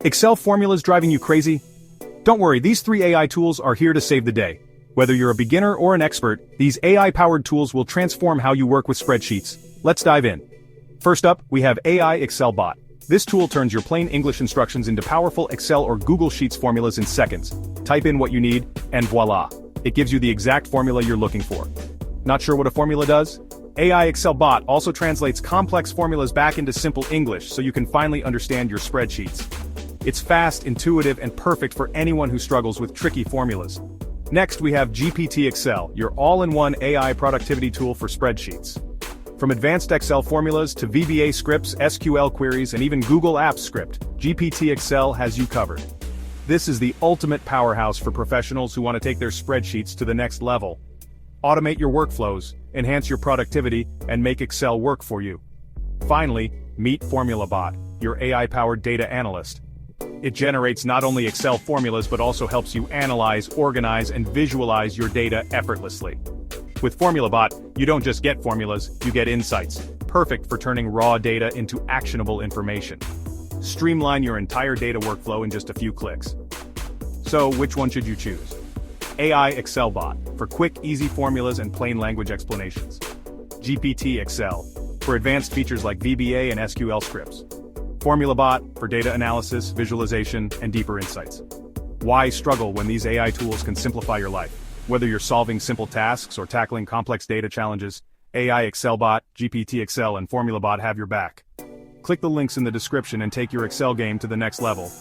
Excel formulas driving you crazy? Don't worry, these 3 AI tools are here to save the day. Whether you're a beginner or an expert, these AI-powered tools will transform how you work with spreadsheets. Let's dive in. First up, we have AI Excel Bot. This tool turns your plain English instructions into powerful Excel or Google Sheets formulas in seconds. Type in what you need, and voila! It gives you the exact formula you're looking for. Not sure what a formula does? AI Excel Bot also translates complex formulas back into simple English so you can finally understand your spreadsheets. It's fast, intuitive, and perfect for anyone who struggles with tricky formulas. Next, we have GPT Excel, your all-in-one AI productivity tool for spreadsheets. From advanced Excel formulas to VBA scripts, SQL queries, and even Google Apps script, GPT Excel has you covered. This is the ultimate powerhouse for professionals who want to take their spreadsheets to the next level. Automate your workflows, enhance your productivity, and make Excel work for you. Finally, meet FormulaBot, your AI-powered data analyst. It generates not only Excel formulas but also helps you analyze, organize, and visualize your data effortlessly. With FormulaBot, you don't just get formulas, you get insights, perfect for turning raw data into actionable information. Streamline your entire data workflow in just a few clicks. So, which one should you choose? AI Excel Bot, for quick, easy formulas and plain language explanations. GPT Excel, for advanced features like VBA and SQL scripts. FormulaBot, for data analysis, visualization, and deeper insights. Why struggle when these AI tools can simplify your life? Whether you're solving simple tasks or tackling complex data challenges, AI Excel Bot, GPT Excel, and FormulaBot have your back. Click the links in the description and take your Excel game to the next level.